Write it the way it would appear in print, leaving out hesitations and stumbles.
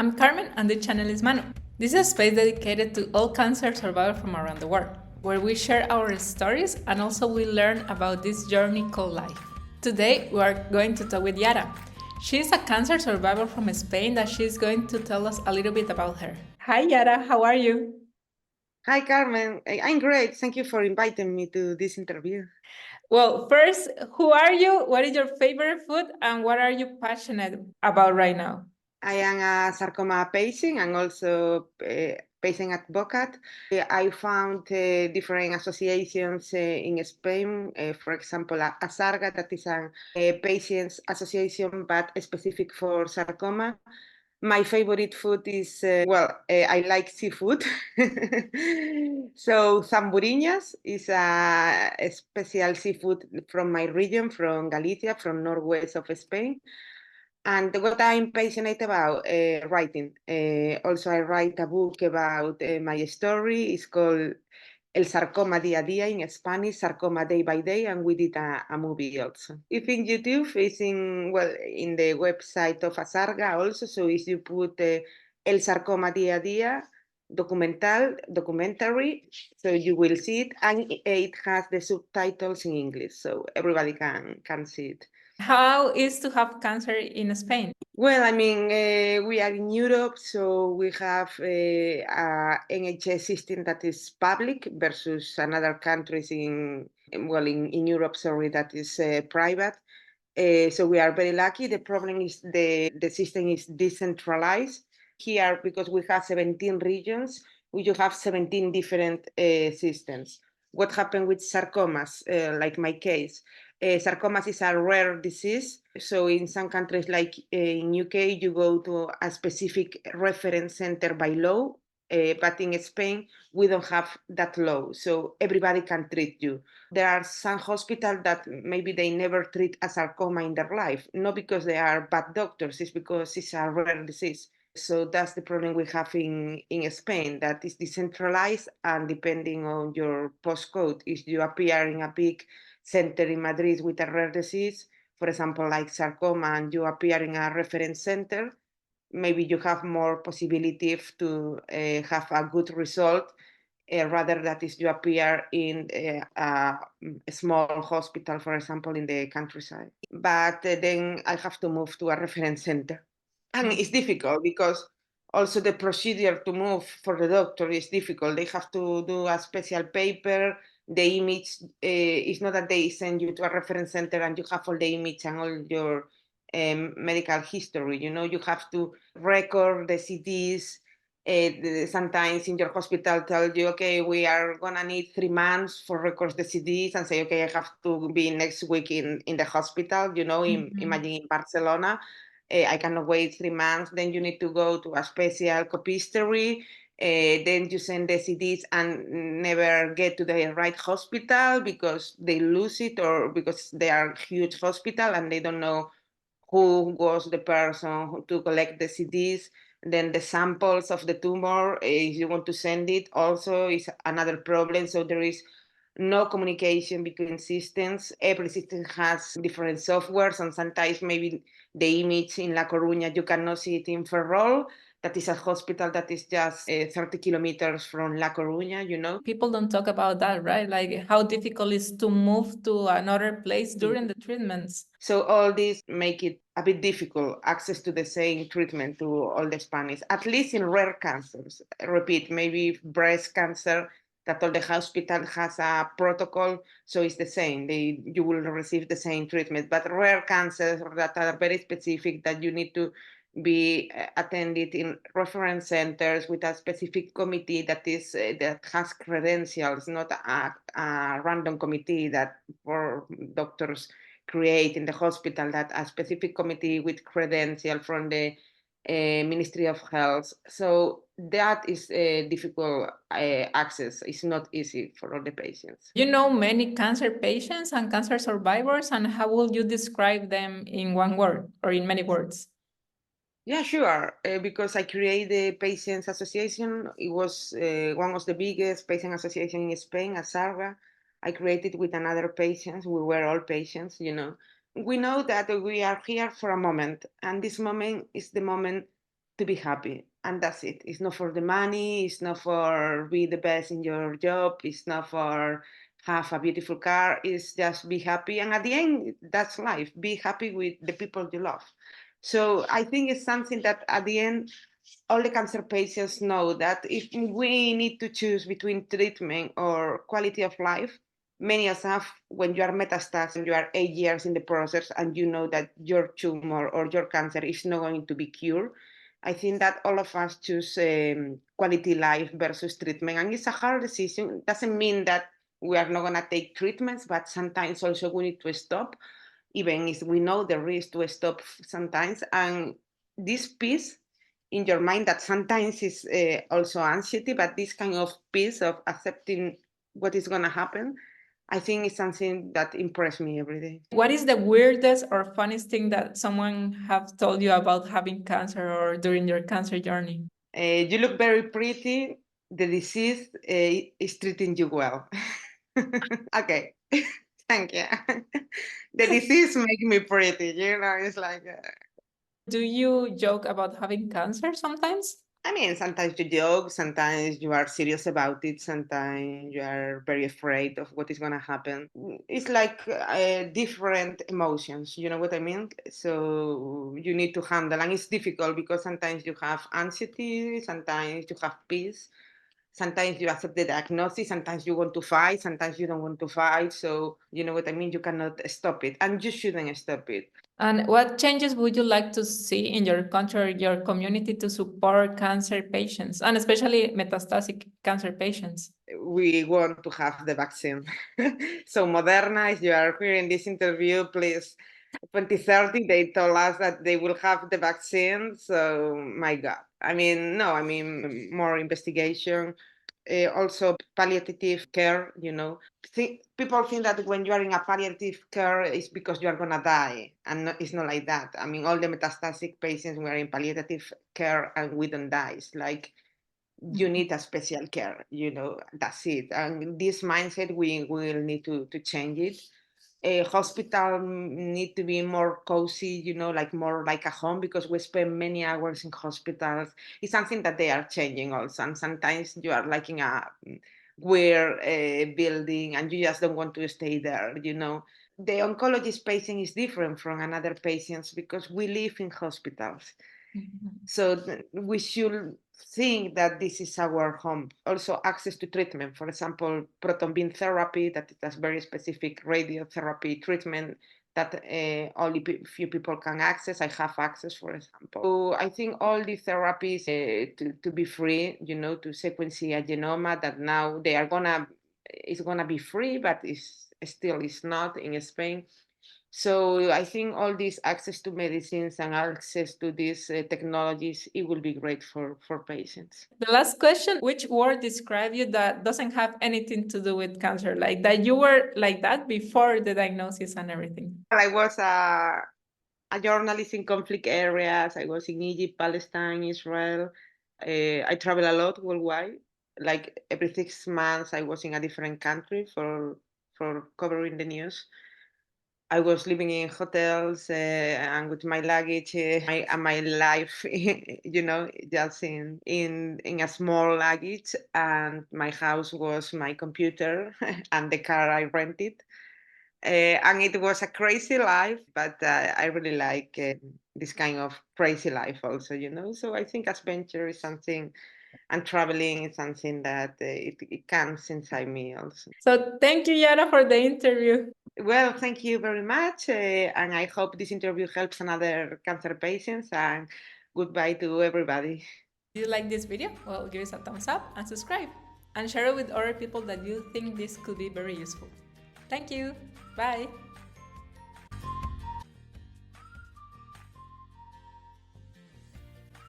I'm Carmen and the channel is Mano. This is a space dedicated to all cancer survivors from around the world, where we share our stories and also we learn about this journey called life. Today we are going to talk with Iara. She is a cancer survivor from Spain that she's going to tell us a little bit about her. Hi Iara, how are you? Hi, Carmen. I'm great. Thank you for inviting me to this interview. Well, first, who are you? What is your favorite food? And what are you passionate about right now? I am a sarcoma patient and also a patient advocate. I found different associations in Spain, for example, Asarga, that is a patients association but specific for sarcoma. My favorite food is, I like seafood. So, zamburiñas is a special seafood from my region, from Galicia, from northwest of Spain. And what I'm passionate about, writing. Also, I write a book about my story. It's called El Sarcoma Día a Día in Spanish, Sarcoma Day by Day, and we did a movie also. If in YouTube, it's in the website of Asarga also, so if you put El Sarcoma Día a Día, documentary, so you will see it, and it has the subtitles in English, so everybody can see it. How is to have cancer in Spain? Well, I mean, we are in Europe, so we have a NHS system that is public versus another countries in Europe, sorry, that is private. So we are very lucky. The problem is the system is decentralized. Here, because we have 17 regions, we do have 17 different systems. What happened with sarcomas, like my case? Sarcomas is a rare disease. So in some countries, like in UK, you go to a specific reference center by law. But in Spain, we don't have that law. So everybody can treat you. There are some hospitals that maybe they never treat a sarcoma in their life, not because they are bad doctors, it's because it's a rare disease. So that's the problem we have in Spain, that is decentralized, and depending on your postcode, if you appear in a big center in Madrid with a rare disease, for example, like sarcoma, and you appear in a reference center, maybe you have more possibility to have a good result rather that is you appear in a small hospital, for example, in the countryside. But then I have to move to a reference center. And it's difficult because also the procedure to move for the doctor is difficult. They have to do a special paper. The image is not that they send you to a reference center and you have all the image and all your medical history. You have to record the CTs. Sometimes in your hospital tell you, okay, we are gonna need 3 months for records the CDs, and say, okay, I have to be next week in the hospital, imagine in Barcelona. I cannot wait 3 months. Then you need to go to a special copystery. Then you send the CDs and never get to the right hospital because they lose it or because they are huge hospital and they don't know who was the person to collect the CDs. Then the samples of the tumor, if you want to send it, also is another problem. So there is no communication between systems. Every system has different softwares, and sometimes maybe the image in La Coruña, you cannot see it in Ferrol. That is a hospital that is just 30 kilometers from La Coruña. People don't talk about that, right? Like how difficult it is to move to another place during the treatments. So all this make it a bit difficult, access to the same treatment to all the Spanish, at least in rare cancers. I repeat, maybe breast cancer, that all the hospital has a protocol, so it's the same. You will receive the same treatment. But rare cancers that are very specific, that you need to be attended in reference centers with a specific committee that has credentials, not a random committee that for doctors create in the hospital, that a specific committee with credential from the Ministry of Health. So that is difficult access. It's not easy for all the patients. You know many cancer patients and cancer survivors, and how would you describe them in one word or in many words? Yeah, sure. Because I created the Patients Association. It was one of the biggest patient association in Spain, Asarga. I created with another patients. We were all patients. We know that we are here for a moment, and this moment is the moment to be happy. And that's it. It's not for the money. It's not for be the best in your job. It's not for have a beautiful car. It's just be happy. And at the end, that's life. Be happy with the people you love. So I think it's something that at the end, all the cancer patients know that if we need to choose between treatment or quality of life, many of us, when you are metastatic and you are 8 years in the process and you know that your tumor or your cancer is not going to be cured, I think that all of us choose quality life versus treatment. And it's a hard decision. It doesn't mean that we are not going to take treatments, but sometimes also we need to stop, even if we know the risk to stop sometimes. And this peace in your mind that sometimes is also anxiety, but this kind of peace of accepting what is going to happen, I think is something that impressed me every day. What is the weirdest or funniest thing that someone have told you about having cancer or during your cancer journey? You look very pretty. The disease is treating you well. Okay, thank you. The disease make me pretty, it's like... Do you joke about having cancer sometimes? I mean, sometimes you joke, sometimes you are serious about it, sometimes you are very afraid of what is going to happen. It's like different emotions, you know what I mean? So you need to handle, and it's difficult because sometimes you have anxiety, sometimes you have peace, sometimes you accept the diagnosis, sometimes you want to fight, sometimes you don't want to fight. So, you know what I mean? You cannot stop it, and you shouldn't stop it. And what changes would you like to see in your country or your community to support cancer patients, and especially metastatic cancer patients? We want to have the vaccine. So Moderna, if you are hearing this interview, please, 2030, they told us that they will have the vaccine. So my God. I mean, no, I mean, more investigation. Also palliative care, people think that when you are in a palliative care, it's because you are going to die. And it's not like that. I mean, all the metastatic patients were in palliative care and we don't die. It's like, you need a special care, that's it. And this mindset, we will need to change it. A hospital need to be more cozy, like more like a home, because we spend many hours in hospitals. It's something that they are changing also. And sometimes you are like in a weird building and you just don't want to stay there, The oncologist patient is different from another patients because we live in hospitals. So we should think that this is our home. Also, access to treatment, for example, proton beam therapy, that is a very specific radiotherapy treatment that only few people can access. I have access, for example. So I think all the therapies to be free, to sequence a genome, that now it's gonna be free, but it's not in Spain. So I think all this access to medicines and access to these technologies, it will be great for patients. The last question, which word describe you that doesn't have anything to do with cancer, like that you were like that before the diagnosis and everything? I was a journalist in conflict areas. I was in Egypt, Palestine, Israel. I travel a lot worldwide. Like every 6 months, I was in a different country for covering the news. I was living in hotels and with my luggage and my life, just in a small luggage. And my house was my computer and the car I rented. And it was a crazy life, but I really like this kind of crazy life also, So I think adventure is something, and traveling is something that it comes inside me also. So thank you, Yara, for the interview. Well, thank you very much. And I hope this interview helps another cancer patients. And goodbye to everybody. If you like this video, well, give us a thumbs up and subscribe. And share it with other people that you think this could be very useful. Thank you. Bye.